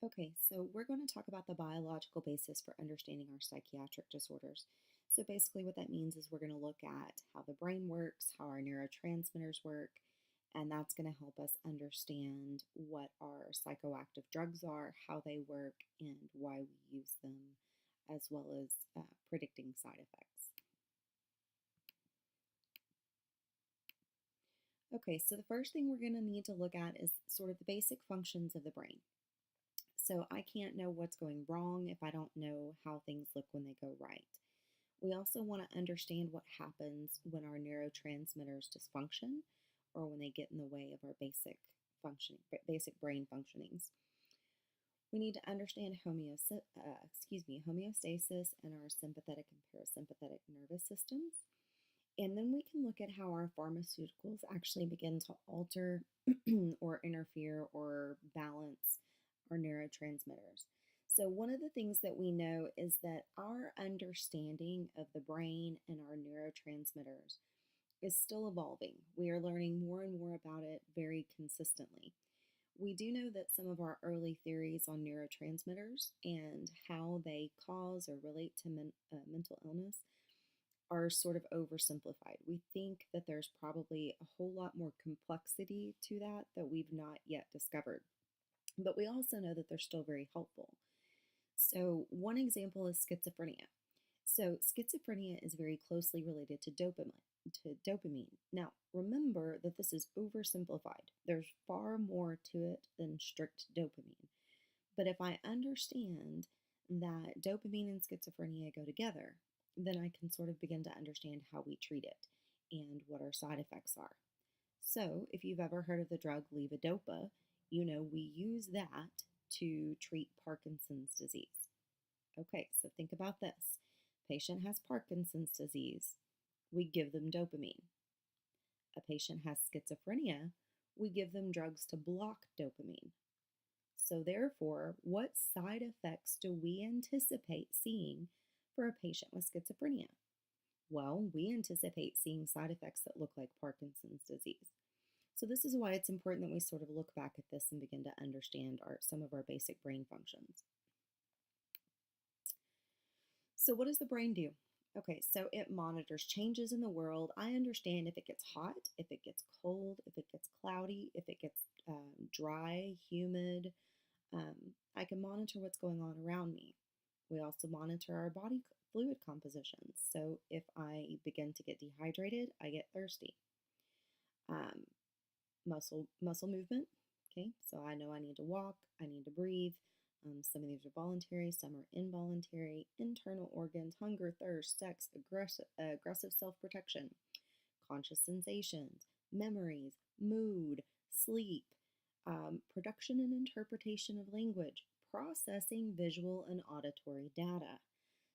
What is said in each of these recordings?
Okay, so we're going to talk about the biological basis for understanding our psychiatric disorders. So basically, what that means is we're going to look at how the brain works, how our neurotransmitters work, and that's going to help us understand what our psychoactive drugs are, how they work, and why we use them, as well as predicting side effects. Okay, so the first thing we're going to need to look at is sort of the basic functions of the brain. So I can't know what's going wrong if I don't know how things look when they go right. We also want to understand what happens when our neurotransmitters dysfunction or when they get in the way of our basic brain functionings. We need to understand homeostasis in our sympathetic and parasympathetic nervous systems. And then we can look at how our pharmaceuticals actually begin to alter or interfere or balance our neurotransmitters. So, one of the things that we know is that our understanding of the brain and our neurotransmitters is still evolving. We are learning more and more about it very consistently. We do know that some of our early theories on neurotransmitters and how they cause or relate to mental illness are sort of oversimplified. We think that there's probably a whole lot more complexity to that we've not yet discovered. But we also know that they're still very helpful. So, one example is schizophrenia. So, schizophrenia is very closely related to dopamine. Now, remember that this is oversimplified. There's far more to it than strict dopamine. But if I understand that dopamine and schizophrenia go together, then I can sort of begin to understand how we treat it and what our side effects are. So, if you've ever heard of the drug levodopa, you know we use that to treat Parkinson's disease. Okay, so think about this. Patient has Parkinson's disease, we give them dopamine. A patient has schizophrenia, we give them drugs to block dopamine. So, therefore, what side effects do we anticipate seeing for a patient with schizophrenia? Well, we anticipate seeing side effects that look like Parkinson's disease. So, this is why it's important that we sort of look back at this and begin to understand some of our basic brain functions. So, what does the brain do? Okay, so it monitors changes in the world. I understand if it gets hot, if it gets cold, if it gets cloudy, if it gets dry, humid. I can monitor what's going on around me. We also monitor our body fluid compositions. So if I begin to get dehydrated, I get thirsty. Um, muscle movement. Okay, so I know I need to walk, I need to breathe. Some of these are voluntary, some are involuntary. Internal organs, hunger, thirst, sex, aggressive self-protection, conscious sensations, memories, mood, sleep, production and interpretation of language, processing visual and auditory data.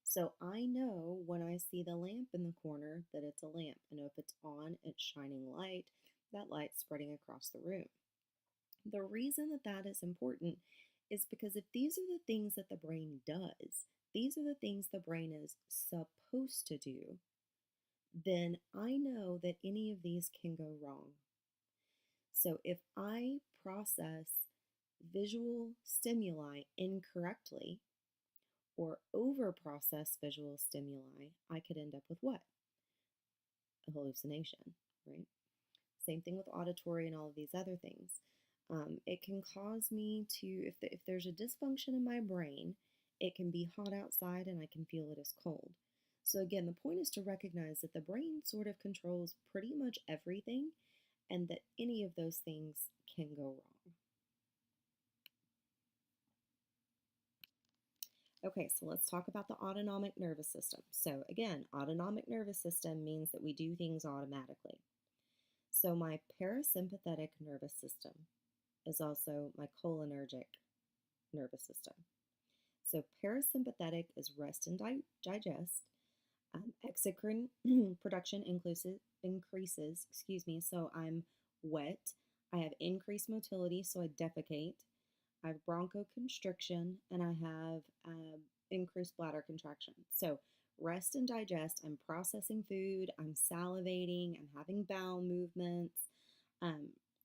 So I know when I see the lamp in the corner that it's a lamp. I know if it's on, it's shining light, that light's spreading across the room. The reason that that is important is because if these are the things that the brain does, these are the things the brain is supposed to do, then I know that any of these can go wrong. So if I process visual stimuli incorrectly or overprocess visual stimuli, I could end up with what? A hallucination, right? Same thing with auditory and all of these other things. It can cause me to, if there's a dysfunction in my brain, it can be hot outside and I can feel it as cold. So, again, the point is to recognize that the brain sort of controls pretty much everything and that any of those things can go wrong. Okay, so let's talk about the autonomic nervous system. So, again, autonomic nervous system means that we do things automatically. So, my parasympathetic nervous system is also my cholinergic nervous system. So, parasympathetic is rest and digest. Exocrine production increases, so I'm wet. I have increased motility, so I defecate. I have bronchoconstriction, and I have increased bladder contraction. So, rest and digest, I'm processing food, I'm salivating, I'm having bowel movements. I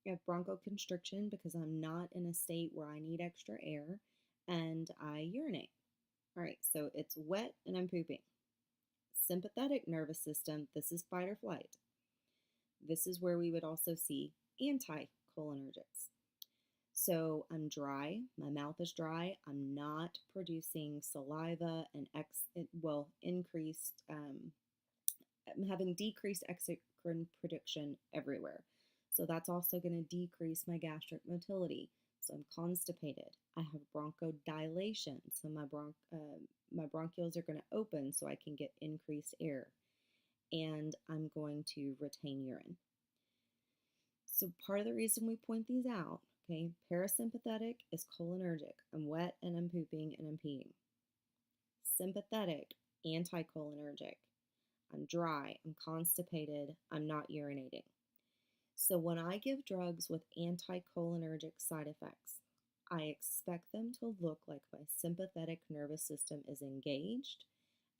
have bronchoconstriction because I'm not in a state where I need extra air. and I urinate. All right, so it's wet and I'm pooping. Sympathetic nervous system, this is fight or flight. This is where we would also see anticholinergics. So I'm dry, my mouth is dry, I'm not producing saliva and increased, I'm having decreased exocrine production everywhere. So that's also going to decrease my gastric motility. So I'm constipated. I have bronchodilation, so my bronchioles are going to open so I can get increased air, and I'm going to retain urine. So part of the reason we point these out, okay, parasympathetic is cholinergic. I'm wet and I'm pooping and I'm peeing. Sympathetic, anticholinergic. I'm dry, I'm constipated, I'm not urinating. So when I give drugs with anticholinergic side effects, I expect them to look like my sympathetic nervous system is engaged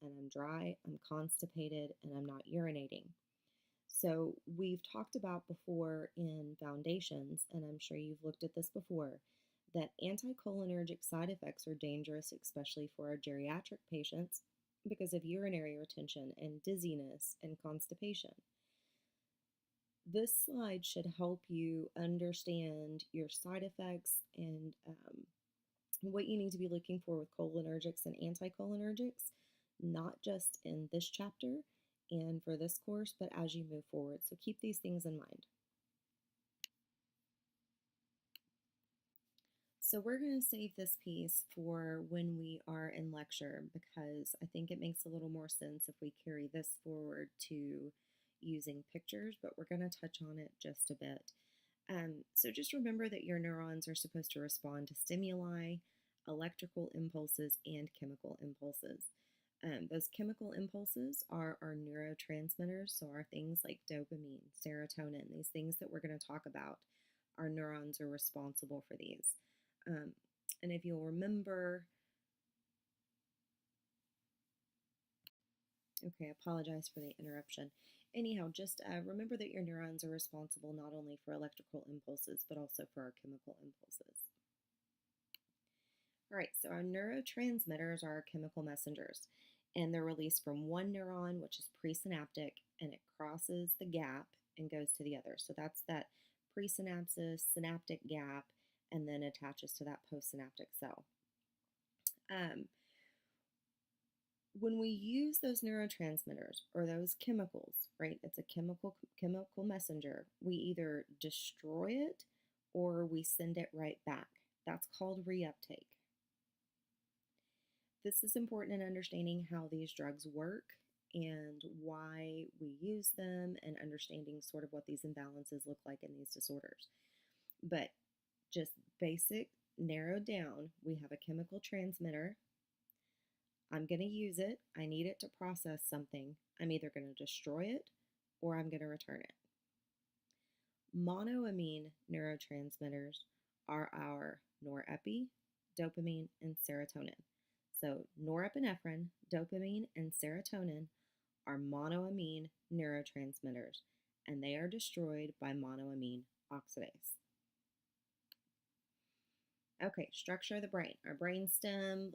and I'm dry, I'm constipated, and I'm not urinating. So we've talked about before in foundations, and I'm sure you've looked at this before, that anticholinergic side effects are dangerous, especially for our geriatric patients, because of urinary retention and dizziness and constipation. This slide should help you understand your side effects and what you need to be looking for with cholinergics and anticholinergics, not just in this chapter and for this course, but as you move forward. So keep these things in mind. So we're going to save this piece for when we are in lecture, because I think it makes a little more sense if we carry this forward to using pictures, but we're going to touch on it just a bit. So just remember that your neurons are supposed to respond to stimuli, electrical impulses, and chemical impulses. Those chemical impulses are our neurotransmitters, so our things like dopamine, serotonin, these things that we're going to talk about. Our neurons are responsible for these. And if you'll remember, okay, I apologize for the interruption. Anyhow, just remember that your neurons are responsible not only for electrical impulses, but also for our chemical impulses. All right, so our neurotransmitters are our chemical messengers, and they're released from one neuron, which is presynaptic, and it crosses the gap and goes to the other. So that's that presynapsis, synaptic gap, and then attaches to that postsynaptic cell. When we use those neurotransmitters or those chemicals, right, it's a chemical messenger, we either destroy it or we send it right back. That's called reuptake. This is important in understanding how these drugs work and why we use them, and understanding sort of what these imbalances look like in these disorders. But just basic, narrowed down, we have a chemical transmitter. I'm going to use it. I need it to process something. I'm either going to destroy it or I'm going to return it. Monoamine neurotransmitters are our norepi, dopamine, and serotonin. So norepinephrine, dopamine, and serotonin are monoamine neurotransmitters, and they are destroyed by monoamine oxidase. Okay, structure of the brain. Our brainstem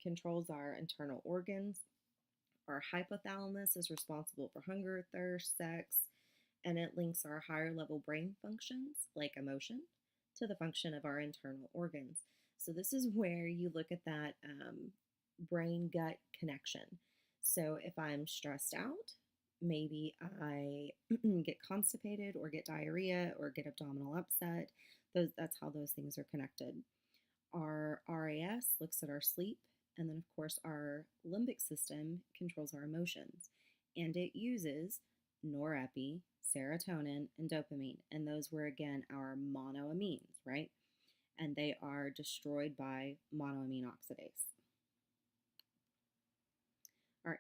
controls our internal organs. Our hypothalamus is responsible for hunger, thirst, sex, and it links our higher level brain functions, like emotion, to the function of our internal organs. So this is where you look at that brain-gut connection. So if I'm stressed out, maybe I get constipated or get diarrhea or get abdominal upset. That's how those things are connected. Our RAS looks at our sleep, and then of course our limbic system controls our emotions, and it uses norepi, serotonin, and dopamine, and those were again our monoamines, right? And they are destroyed by monoamine oxidase. All right,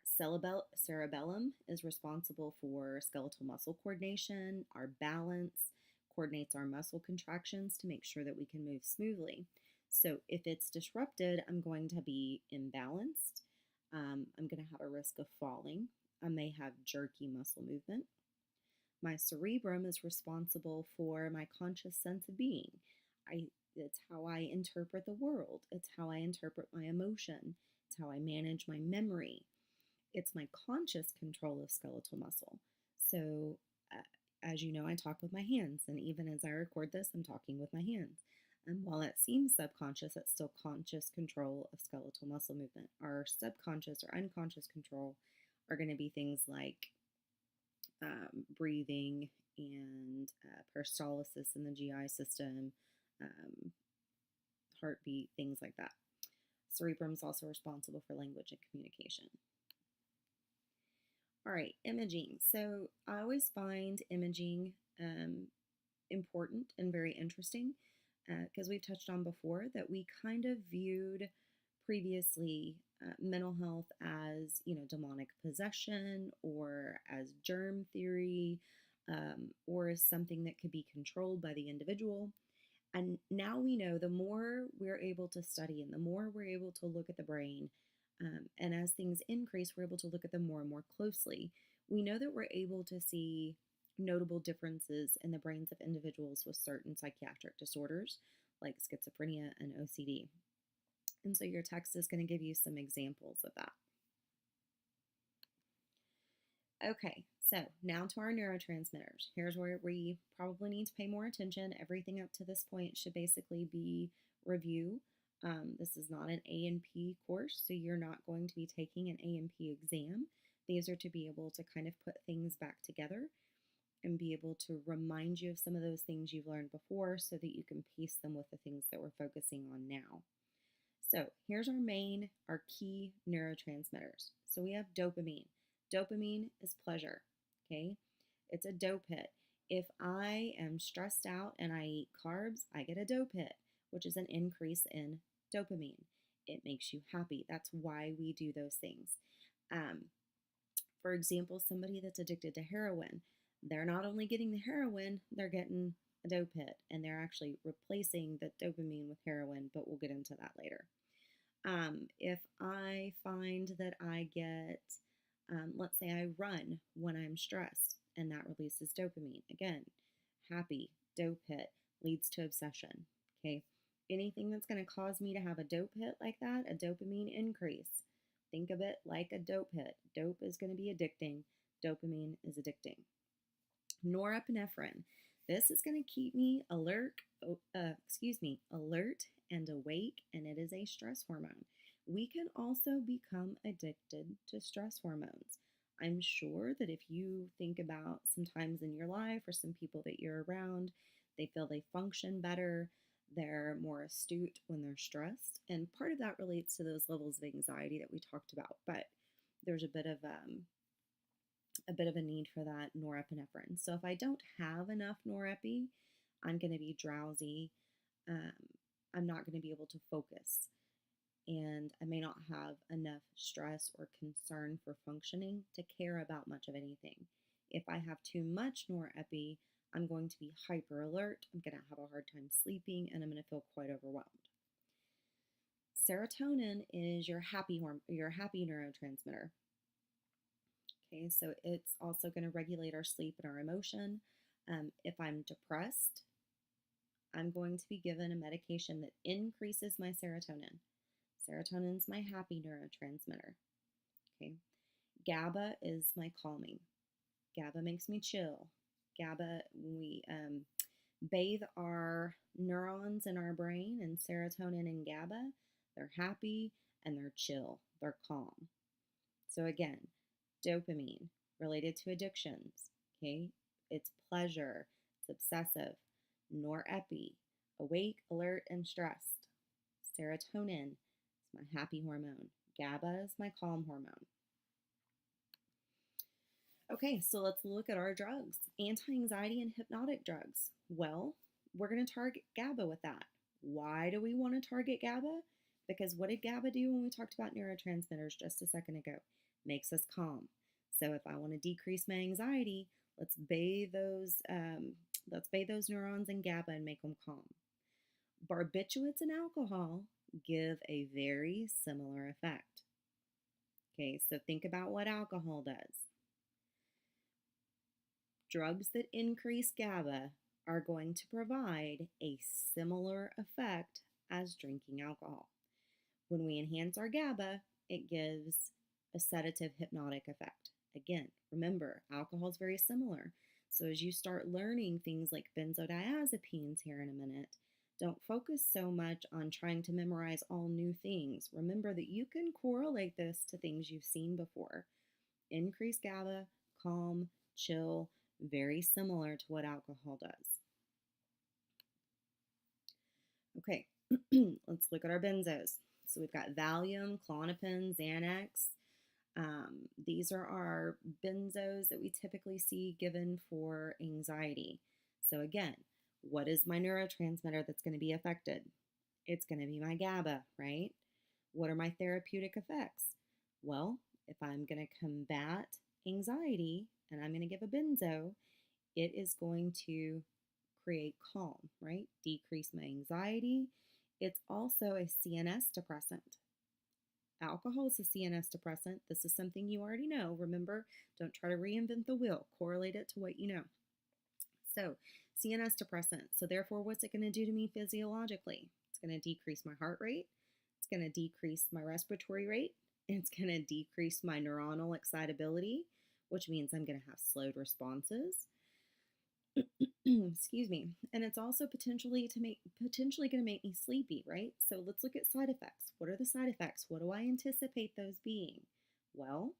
cerebellum is responsible for skeletal muscle coordination, our balance, coordinates our muscle contractions to make sure that we can move smoothly. So if it's disrupted, I'm going to be imbalanced. I'm going to have a risk of falling. I may have jerky muscle movement. My cerebrum is responsible for my conscious sense of being. It's how I interpret the world. It's how I interpret my emotion. It's how I manage my memory. It's my conscious control of skeletal muscle. So, as you know, I talk with my hands, and even as I record this, I'm talking with my hands. And while it seems subconscious, it's still conscious control of skeletal muscle movement. Our subconscious or unconscious control are going to be things like breathing and peristalsis in the GI system, um, heartbeat, things like that. Cerebrum is also responsible for language and communication. All right, imaging. So I always find imaging important and very interesting because we've touched on before that we kind of viewed previously mental health as, demonic possession or as germ theory, or as something that could be controlled by the individual. And now we know the more we're able to study and the more we're able to look at the brain, and as things increase, we're able to look at them more and more closely. We know that we're able to see notable differences in the brains of individuals with certain psychiatric disorders like schizophrenia and OCD. And so your text is going to give you some examples of that. Okay, so now to our neurotransmitters. Here's where we probably need to pay more attention. Everything up to this point should basically be review. This is not an A&P course, so you're not going to be taking an A&P exam. These are to be able to kind of put things back together and be able to remind you of some of those things you've learned before so that you can piece them with the things that we're focusing on now. So here's our key neurotransmitters. So we have dopamine. Dopamine is pleasure, okay? It's a dope hit. If I am stressed out and I eat carbs, I get a dope hit, which is an increase in dopamine. It makes you happy. That's why we do those things. For example, somebody that's addicted to heroin, they're not only getting the heroin, they're getting a dope hit, and they're actually replacing the dopamine with heroin, but we'll get into that later. If I find that I get, let's say I run when I'm stressed, and that releases dopamine. Again, happy, dope hit, leads to obsession, okay? Anything that's going to cause me to have a dope hit like that, a dopamine increase, think of it like a dope hit. Dope is going to be addicting. Dopamine is addicting. Norepinephrine. This is going to keep me alert and awake, and it is a stress hormone. We can also become addicted to stress hormones. I'm sure that if you think about some times in your life or some people that you're around, they feel they function better, they're more astute when they're stressed, and part of that relates to those levels of anxiety that we talked about, but there's a bit of a need for that norepinephrine. So if I don't have enough norepi, I'm going to be drowsy. I'm not going to be able to focus. And I may not have enough stress or concern for functioning to care about much of anything. If I have too much norepi, I'm going to be hyper alert. I'm going to have a hard time sleeping, and I'm going to feel quite overwhelmed. Serotonin is your happy neurotransmitter. Okay, so it's also going to regulate our sleep and our emotion. If I'm depressed, I'm going to be given a medication that increases my serotonin. Serotonin is my happy neurotransmitter. Okay, GABA is my calming. GABA makes me chill. GABA, we bathe our neurons in our brain, and serotonin and GABA, they're happy and they're chill. They're calm. So again, dopamine related to addictions. Okay, it's pleasure, it's obsessive. Norepi, awake, alert, and stressed. Serotonin is my happy hormone. GABA is my calm hormone. Okay, so let's look at our drugs. Anti-anxiety and hypnotic drugs. Well, we're going to target GABA with that. Why do we want to target GABA? Because what did GABA do when we talked about neurotransmitters just a second ago? Makes us calm. So if I want to decrease my anxiety, let's bathe those neurons in GABA and make them calm. Barbiturates and alcohol give a very similar effect. Okay, so think about what alcohol does. Drugs that increase GABA are going to provide a similar effect as drinking alcohol. When we enhance our GABA, it gives a sedative hypnotic effect. Again, remember, alcohol is very similar. So as you start learning things like benzodiazepines here in a minute, don't focus so much on trying to memorize all new things. Remember that you can correlate this to things you've seen before. Increased GABA, calm, chill, very similar to what alcohol does. Okay, let's look at our benzos. So we've got Valium, Klonopin, Xanax. These are our benzos that we typically see given for anxiety. So again, what is my neurotransmitter that's going to be affected? It's going to be my GABA, right? What are my therapeutic effects? Well, if I'm going to combat anxiety and I'm going to give a benzo, it is going to create calm, right? Decrease my anxiety. It's also a CNS depressant. Alcohol is a CNS depressant. This is something you already know. Remember, don't try to reinvent the wheel. Correlate it to what you know. So, CNS depressant. So, therefore, what's it going to do to me physiologically? It's going to decrease my heart rate. It's going to decrease my respiratory rate. It's going to decrease my neuronal excitability, which means I'm going to have slowed responses. Excuse me. And it's also potentially going to make me sleepy, right? So let's look at side effects. What are the side effects? What do I anticipate those being? Well,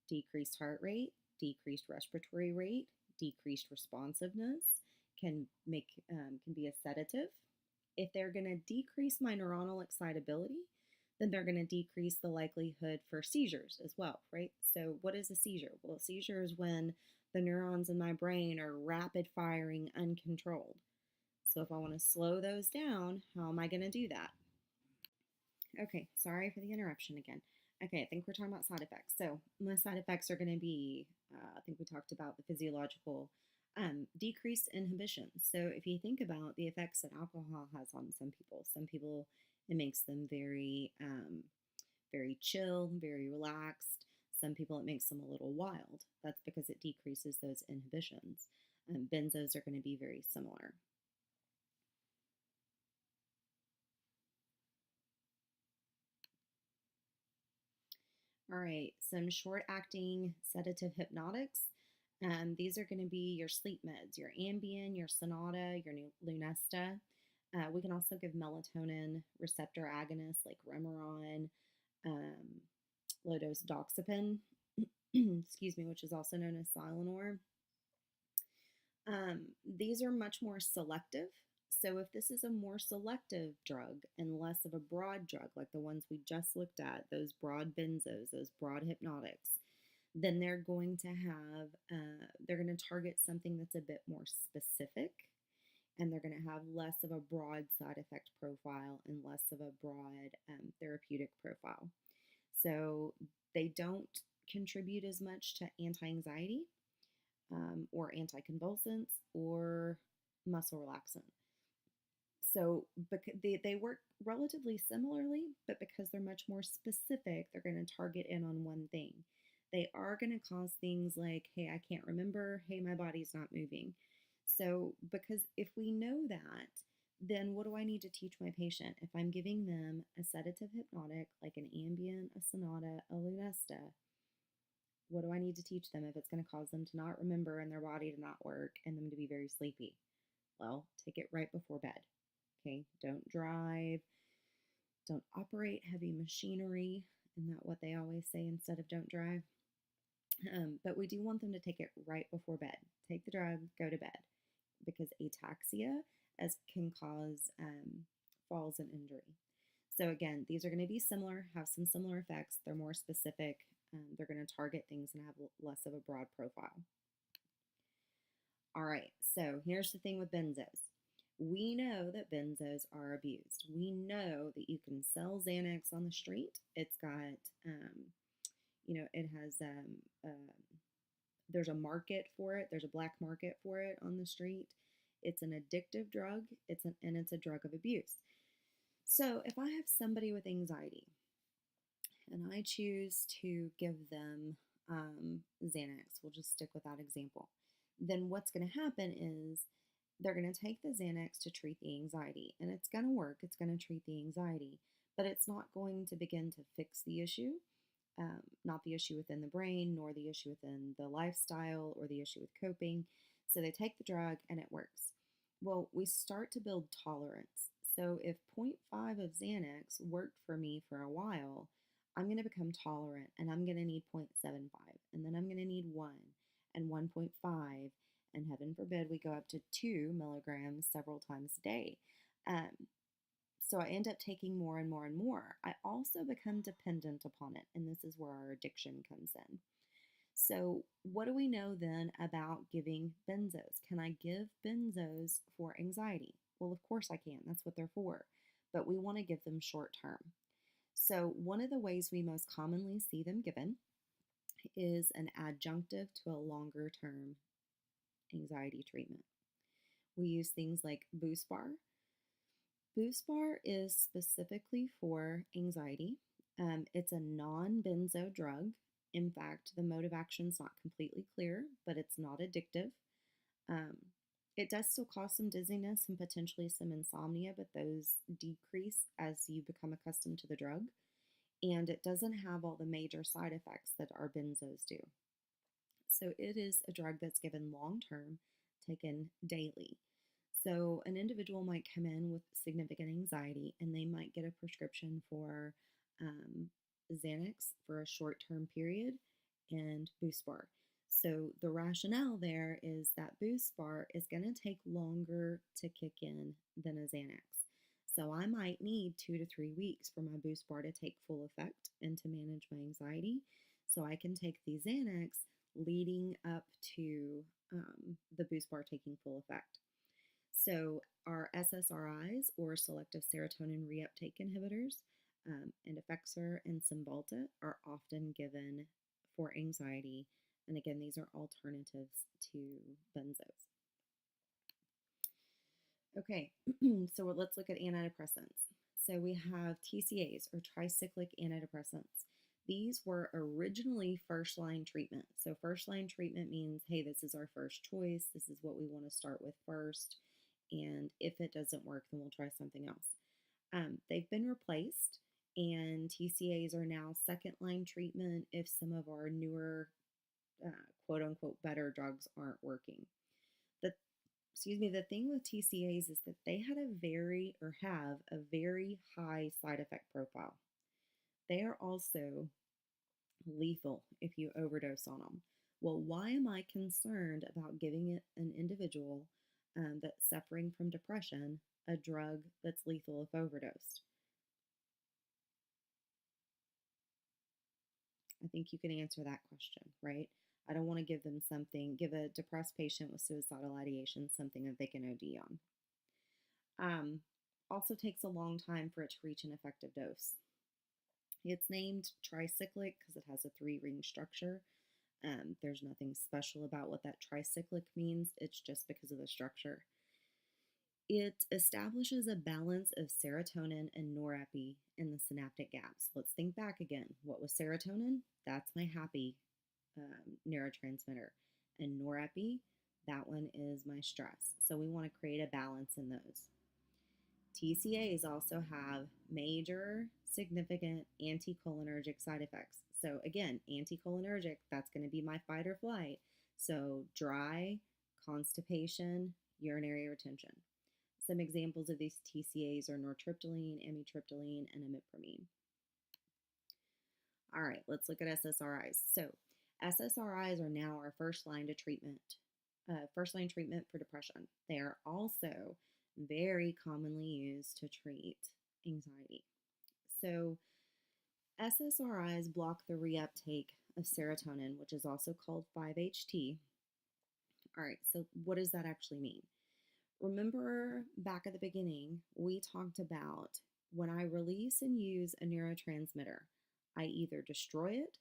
decreased heart rate, decreased respiratory rate, decreased responsiveness can be a sedative. If they're going to decrease my neuronal excitability, then they're going to decrease the likelihood for seizures as well, right? So what is a seizure? Well, a seizure is when the neurons in my brain are rapid firing uncontrolled. So if I want to slow those down, how am I going to do that? Okay, sorry for the interruption again. Okay, I think we're talking about side effects. So my side effects are going to be, I think we talked about the physiological decreased inhibition. So if you think about the effects that alcohol has on some people it makes them very, very chill, very relaxed. Some people it makes them a little wild. That's because it decreases those inhibitions. Benzos are going to be very similar. All right, some short-acting sedative hypnotics. These are going to be your sleep meds, your Ambien, your Sonata, your Lunesta. We can also give melatonin receptor agonists like Remeron, low-dose doxepin, excuse me, which is also known as Silenor. These are much more selective. So if this is a more selective drug and less of a broad drug, like the ones we just looked at, those broad benzos, those broad hypnotics, then they're going to target something that's a bit more specific, and they're going to have less of a broad side effect profile and less of a broad therapeutic profile. So they don't contribute as much to anti-anxiety or anticonvulsants or muscle relaxant. So they work relatively similarly, but because they're much more specific, they're going to target in on one thing. They are going to cause things like, hey, I can't remember, hey, my body's not moving. So because if we know that, then what do I need to teach my patient? If I'm giving them a sedative hypnotic like an Ambien, a Sonata, a Lunesta, what do I need to teach them if it's going to cause them to not remember and their body to not work and them to be very sleepy? Well, take it right before bed. Okay, don't drive, don't operate heavy machinery. Isn't that what they always say instead of don't drive? But we do want them to take it right before bed. Take the drug, go to bed, because ataxia can cause falls and injury. So again, these are going to be similar, have some similar effects. They're more specific. They're going to target things and have less of a broad profile. All right, so here's the thing with benzos. We know that benzos are abused. We know that you can sell Xanax on the street. It's got, it has, there's a market for it. There's a black market for it on the street. It's an addictive drug. It's a drug of abuse. So if I have somebody with anxiety and I choose to give them Xanax, we'll just stick with that example, then what's going to happen is they're going to take the Xanax to treat the anxiety, and it's going to work. It's going to treat the anxiety, but it's not going to begin to fix the issue, not the issue within the brain, nor the issue within the lifestyle or the issue with coping. So they take the drug and it works. Well, we start to build tolerance. So if zero point 0.5 of Xanax worked for me for a while, I'm going to become tolerant and I'm going to need 0.75, and then I'm going to need 1 and 1.5, and heaven forbid we go up to 2 milligrams several times a day. Um, so I end up taking more and more and more. I also become dependent upon it, and this is where our addiction comes in. So, what do we know then about giving benzos? Can I give benzos for anxiety? Well, of course I can. That's what they're for. But we want to give them short term. So, one of the ways we most commonly see them given is an adjunctive to a longer term anxiety treatment. We use things like Boost Bar. Boost Bar is specifically for anxiety. It's a non benzo drug. In fact, the mode of action is not completely clear, but it's not addictive. Um, it does still cause some dizziness and potentially some insomnia, but those decrease as you become accustomed to the drug. And it doesn't have all the major side effects that our benzos do. So it is a drug that's given long term, taken daily. So an individual might come in with significant anxiety and they might get a prescription for um, Xanax for a short term period and Boost Bar. So the rationale there is that Boost Bar is going to take longer to kick in than a Xanax. So I might need 2 to 3 weeks for my Boost Bar to take full effect and to manage my anxiety. So I can take the Xanax leading up to the Boost Bar taking full effect. So our SSRIs, or selective serotonin reuptake inhibitors, and Effexor and Cymbalta are often given for anxiety. And again, these are alternatives to benzos. Okay, so let's look at antidepressants. So we have TCAs, or tricyclic antidepressants. These were originally first line treatment. So first line treatment means, hey, this is our first choice. This is what we want to start with first. And if it doesn't work, then we'll try something else. They've been replaced, and TCAs are now second line treatment if some of our newer, quote unquote, better drugs aren't working. The thing with TCAs is that they have a very high side effect profile. They are also lethal if you overdose on them. Well, why am I concerned about giving an individual that's suffering from depression a drug that's lethal if overdosed? I think you can answer that question, right? I don't want to give a depressed patient with suicidal ideation something that they can OD on. Also takes a long time for it to reach an effective dose. It's named tricyclic because it has a 3-ring structure. There's nothing special about what that tricyclic means. It's just because of the structure. It establishes a balance of serotonin and norepi in the synaptic gaps. Let's think back again. What was serotonin? That's my happy neurotransmitter. And norepi, that one is my stress. So we want to create a balance in those. TCAs also have major, significant anticholinergic side effects. So again, anticholinergic, that's going to be my fight or flight. So dry, constipation, urinary retention. Some examples of these TCAs are nortriptyline, amitriptyline, and imipramine. All right, let's look at SSRIs. So SSRIs are now our first line treatment for depression. They are also very commonly used to treat anxiety. So SSRIs block the reuptake of serotonin, which is also called 5-HT. All right, so what does that actually mean? Remember back at the beginning, we talked about when I release and use a neurotransmitter, I either destroy it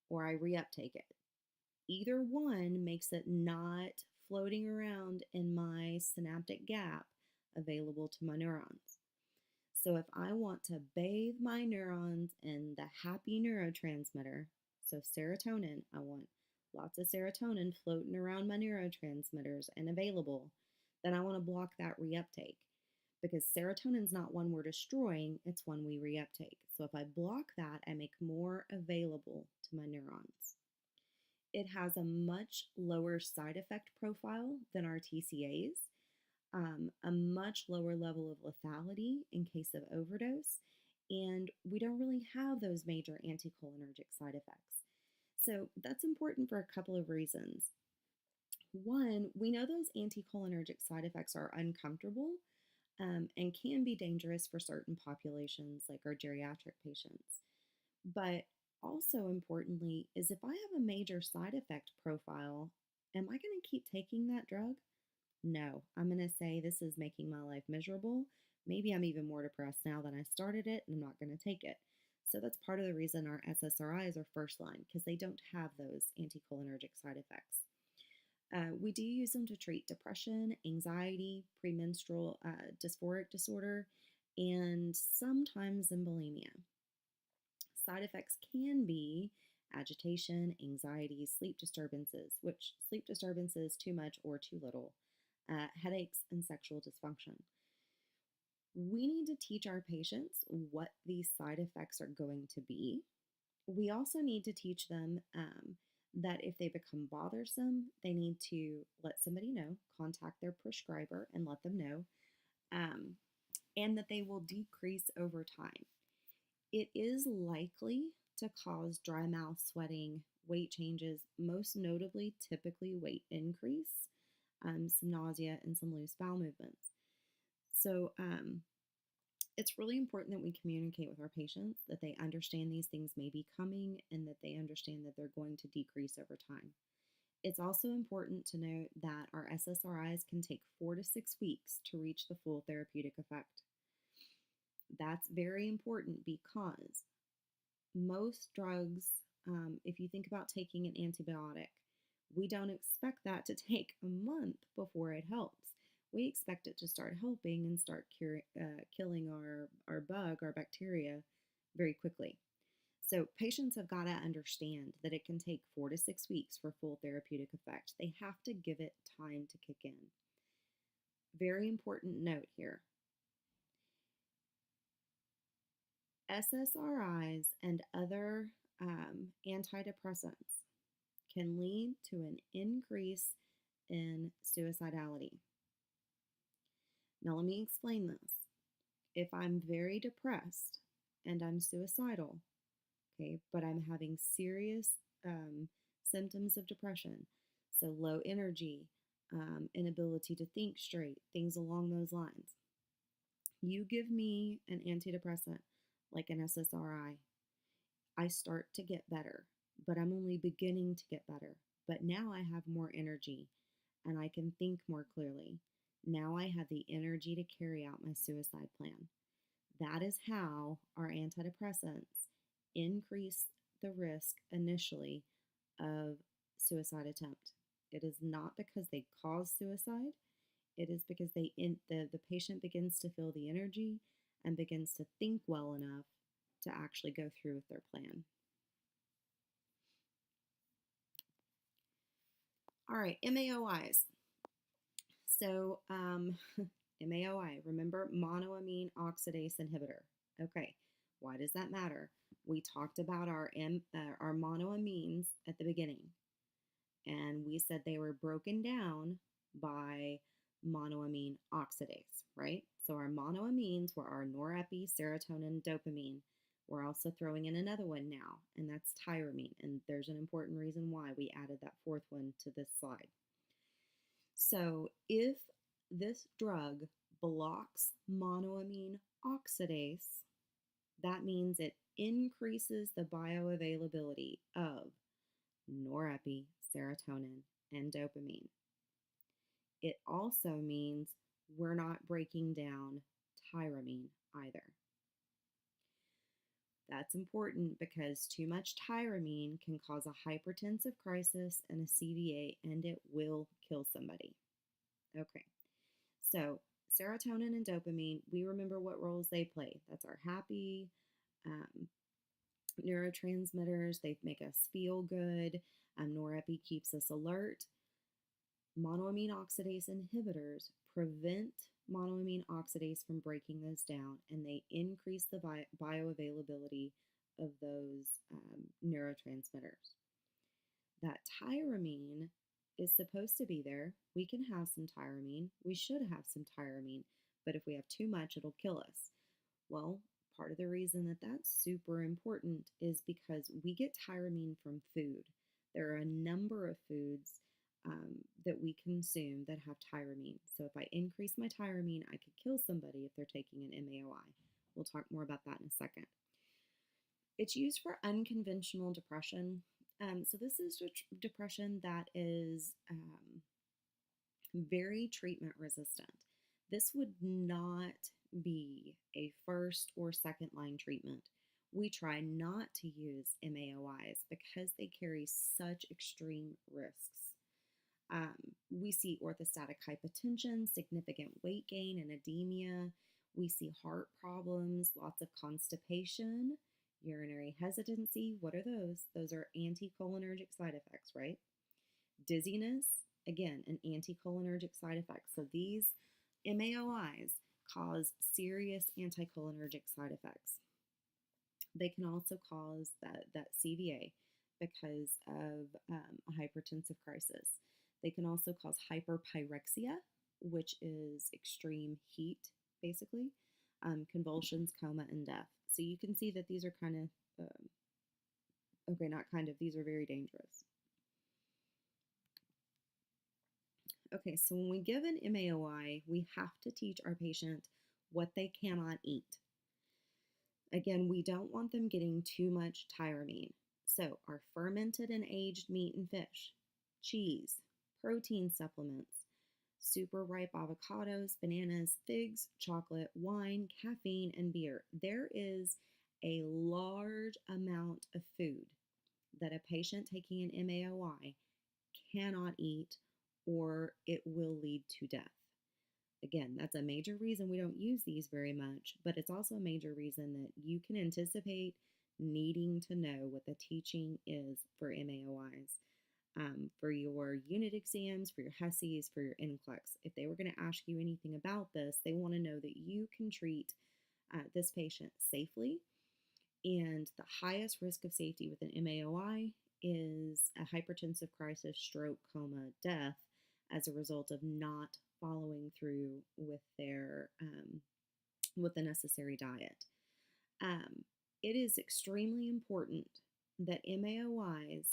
or I reuptake it. Either one makes it not floating around in my synaptic gap available to my neurons. So if I want to bathe my neurons in the happy neurotransmitter, so serotonin, I want lots of serotonin floating around my neurotransmitters and available. then I want to block that reuptake because serotonin is not one we're destroying, it's one we reuptake. So if I block that, I make more available to my neurons. It has a much lower side effect profile than our TCAs, a much lower level of lethality in case of overdose, and we don't really have those major anticholinergic side effects. So that's important for a couple of reasons. One, we know those anticholinergic side effects are uncomfortable and can be dangerous for certain populations, like our geriatric patients. But also importantly, is if I have a major side effect profile, am I going to keep taking that drug? No, I'm going to say this is making my life miserable. Maybe I'm even more depressed now than I started it, and I'm not going to take it. So that's part of the reason our SSRIs are first line, because they don't have those anticholinergic side effects. We do use them to treat depression, anxiety, premenstrual dysphoric disorder, and sometimes in bulimia. Side effects can be agitation, anxiety, sleep disturbances, which sleep disturbances too much or too little, headaches, and sexual dysfunction. We need to teach our patients what these side effects are going to be. We also need to teach them that if they become bothersome, they need to let somebody know, contact their prescriber and let them know, um, and that they will decrease over time. It is likely to cause dry mouth, sweating, weight changes, most notably, typically weight increase, some nausea, and some loose bowel movements. So, it's really important that we communicate with our patients that they understand these things may be coming and that they understand that they're going to decrease over time. It's also important to note that our SSRIs can take 4 to 6 weeks to reach the full therapeutic effect. That's very important because most drugs, if you think about taking an antibiotic, we don't expect that to take a month before it helps. We expect it to start helping and start killing our bug, our bacteria, very quickly. So patients have got to understand that it can take 4 to 6 weeks for full therapeutic effect. They have to give it time to kick in. Very important note here. SSRIs and other antidepressants can lead to an increase in suicidality. Now, let me explain this. If I'm very depressed and I'm suicidal, okay, but I'm having serious symptoms of depression, so low energy, inability to think straight, things along those lines, you give me an antidepressant like an SSRI, I start to get better, but I'm only beginning to get better. But now I have more energy and I can think more clearly. Now I have the energy to carry out my suicide plan. That is how our antidepressants increase the risk initially of suicide attempt. It is not because they cause suicide. It is because the patient begins to feel the energy and begins to think well enough to actually go through with their plan. All right, MAOIs. So, MAOI, remember monoamine oxidase inhibitor. Okay, why does that matter? We talked about our monoamines at the beginning, and we said they were broken down by monoamine oxidase, right? So our monoamines were our norepi, serotonin, dopamine. We're also throwing in another one now, and that's tyramine. And there's an important reason why we added that fourth one to this slide. So if this drug blocks monoamine oxidase, that means it increases the bioavailability of norepi, serotonin, and dopamine. It also means we're not breaking down tyramine either. That's important because too much tyramine can cause a hypertensive crisis and a CVA, and it will kill somebody. Okay, so serotonin and dopamine, we remember what roles they play. That's our happy neurotransmitters. They make us feel good. Norepi keeps us alert. Monoamine oxidase inhibitors prevent monoamine oxidase from breaking those down, and they increase the bioavailability of those neurotransmitters. That tyramine is supposed to be there. We can have some tyramine. We should have some tyramine, but if we have too much, it'll kill us. Well, part of the reason that that's super important is because we get tyramine from food. There are a number of foods that we consume that have tyramine. So if I increase my tyramine, I could kill somebody if they're taking an MAOI. We'll talk more about that in a second. It's used for unconventional depression. So this is depression that is very treatment resistant. This would not be a first or second line treatment. We try not to use MAOIs because they carry such extreme risks. We see orthostatic hypotension, significant weight gain and edema. We see heart problems, lots of constipation, urinary hesitancy. What are those? Those are anticholinergic side effects, right? Dizziness, again, an anticholinergic side effect. So these MAOIs cause serious anticholinergic side effects. They can also cause that CVA because of a hypertensive crisis. They can also cause hyperpyrexia, which is extreme heat, basically, convulsions, coma, and death. So you can see that these are kind of, these are very dangerous. Okay, so when we give an MAOI, we have to teach our patient what they cannot eat. Again, we don't want them getting too much tyramine. So our fermented and aged meat and fish, cheese, protein supplements, super ripe avocados, bananas, figs, chocolate, wine, caffeine, and beer. There is a large amount of food that a patient taking an MAOI cannot eat, or it will lead to death. Again, that's a major reason we don't use these very much, but it's also a major reason that you can anticipate needing to know what the teaching is for MAOIs. For your unit exams, for your HESIs, for your NCLEX. If they were going to ask you anything about this, they want to know that you can treat this patient safely. And the highest risk of safety with an MAOI is a hypertensive crisis, stroke, coma, death as a result of not following through with their with the necessary diet. It is extremely important that MAOIs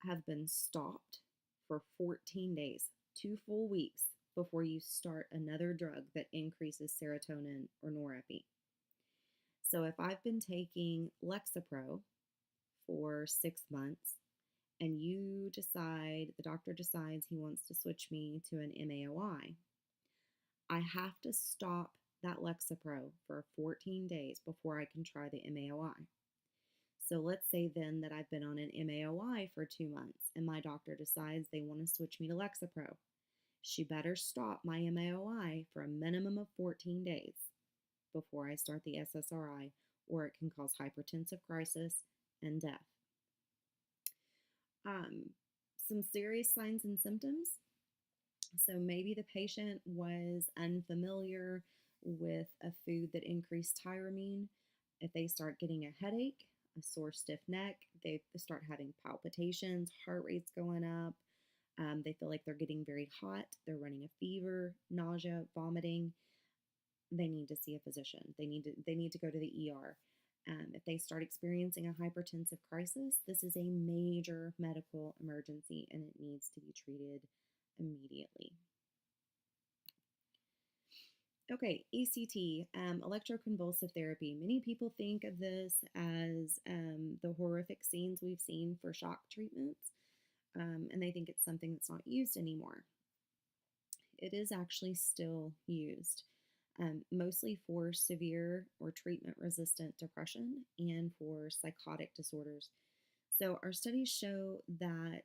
have been stopped for 14 days, 2 full weeks, before you start another drug that increases serotonin or norepinephrine. So if I've been taking Lexapro for 6 months and the doctor decides he wants to switch me to an MAOI, I have to stop that Lexapro for 14 days before I can try the MAOI. So let's say then that I've been on an MAOI for 2 months and my doctor decides they want to switch me to Lexapro. She better stop my MAOI for a minimum of 14 days before I start the SSRI, or it can cause hypertensive crisis and death. Some serious signs and symptoms. So maybe the patient was unfamiliar with a food that increased tyramine. If they start getting a headache, a sore, stiff neck, they start having palpitations, heart rate's going up, they feel like they're getting very hot, they're running a fever, nausea, vomiting, they need to see a physician. They need to go to the ER. If they start experiencing a hypertensive crisis, this is a major medical emergency and it needs to be treated immediately. Okay, ECT, electroconvulsive therapy. Many people think of this as the horrific scenes we've seen for shock treatments, and they think it's something that's not used anymore. It is actually still used, mostly for severe or treatment-resistant depression and for psychotic disorders. So our studies show that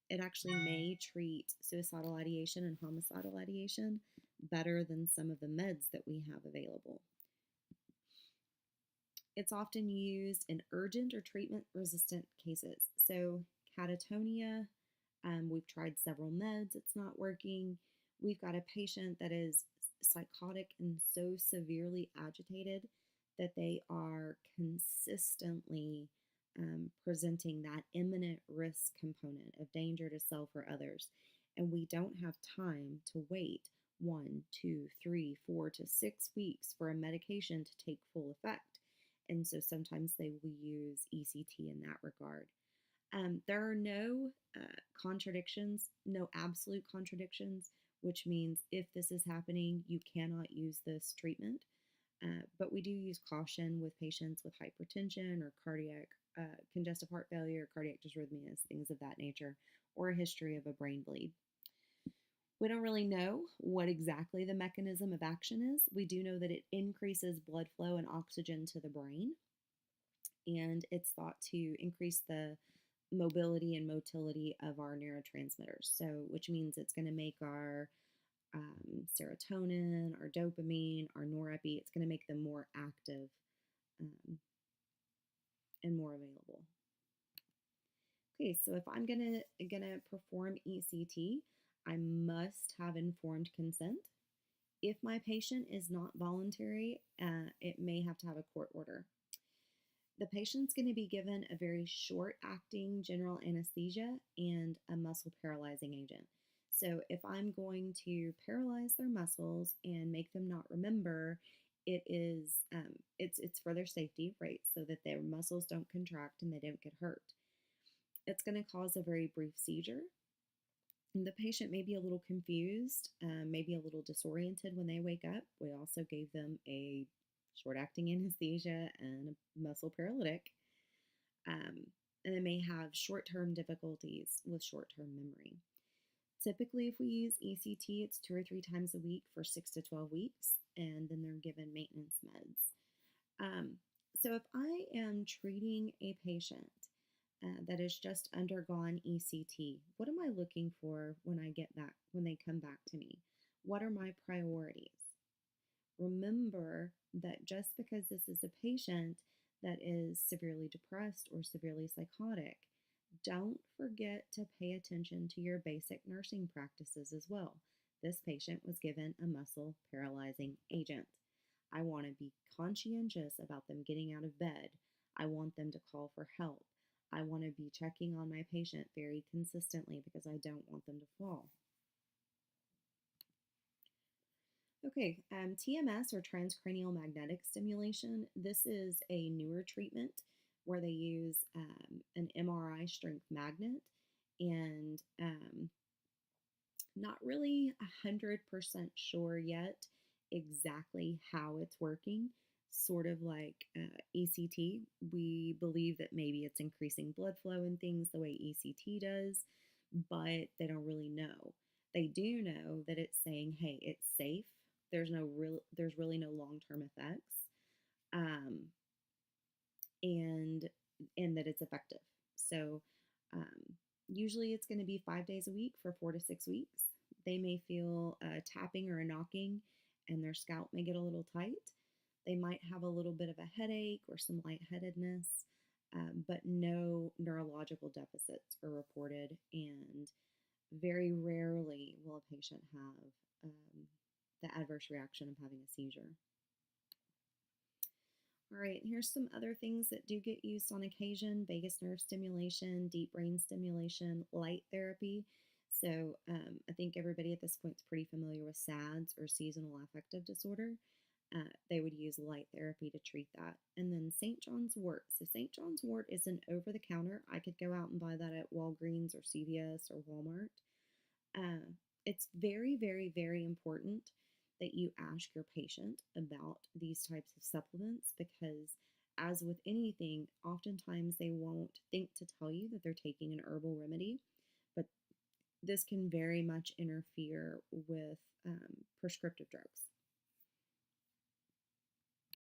it actually may treat suicidal ideation and homicidal ideation better than some of the meds that we have available. It's often used in urgent or treatment-resistant cases. So catatonia, We've tried several meds, it's not working. We've got a patient that is psychotic and so severely agitated that they are consistently presenting that imminent risk component of danger to self or others. And we don't have time to wait 1, 2, 3, 4 to 6 weeks for a medication to take full effect. And so sometimes they will use ECT in that regard. There are no contradictions, no absolute contradictions, which means if this is happening, you cannot use this treatment. But we do use caution with patients with hypertension or cardiac congestive heart failure, cardiac dysrhythmias, things of that nature, or a history of a brain bleed. We don't really know what exactly the mechanism of action is. We do know that it increases blood flow and oxygen to the brain, and it's thought to increase the mobility and motility of our neurotransmitters. So, which means it's going to make our serotonin, our dopamine, our norepi, it's going to make them more active um, and more available. Okay, so if I'm gonna perform ECT, I must have informed consent. If my patient is not voluntary, it may have to have a court order. The patient's going to be given a very short acting general anesthesia and a muscle paralyzing agent. So if I'm going to paralyze their muscles and make them not remember, it's for their safety, right? So that their muscles don't contract and they don't get hurt. It's going to cause a very brief seizure. And the patient may be a little confused, maybe a little disoriented when they wake up. We also gave them a short acting anesthesia and a muscle paralytic. And they may have short term difficulties with short term memory. Typically, if we use ECT, it's 2 or 3 times a week for 6 to 12 weeks, and then they're given maintenance meds. So if I am treating a patient that has just undergone ECT, what am I looking for when they come back to me? What are my priorities? Remember that just because this is a patient that is severely depressed or severely psychotic, don't forget to pay attention to your basic nursing practices as well. This patient was given a muscle paralyzing agent. I want to be conscientious about them getting out of bed. I want them to call for help. I want to be checking on my patient very consistently because I don't want them to fall. Okay, TMS or transcranial magnetic stimulation. This is a newer treatment where they use an MRI strength magnet and not really 100% sure yet exactly how it's working. Sort of like ECT. We believe that maybe it's increasing blood flow and things the way ECT does, but they don't really know. They do know that it's saying, hey, it's safe. There's really no long-term effects, um, and that it's effective. So usually it's going to be 5 days a week for 4 to 6 weeks. They may feel a tapping or a knocking, and their scalp may get a little tight. They might have a little bit of a headache or some lightheadedness, but no neurological deficits are reported, and very rarely will a patient have the adverse reaction of having a seizure. All right, here's some other things that do get used on occasion: vagus nerve stimulation, deep brain stimulation, light therapy. So I think everybody at this point is pretty familiar with SADS or seasonal affective disorder. They would use light therapy to treat that. And then St. John's wort. So St. John's wort is an over-the-counter. I could go out and buy that at Walgreens or CVS or Walmart. It's very, very, very important that you ask your patient about these types of supplements because, as with anything, oftentimes they won't think to tell you that they're taking an herbal remedy, but this can very much interfere with prescriptive drugs.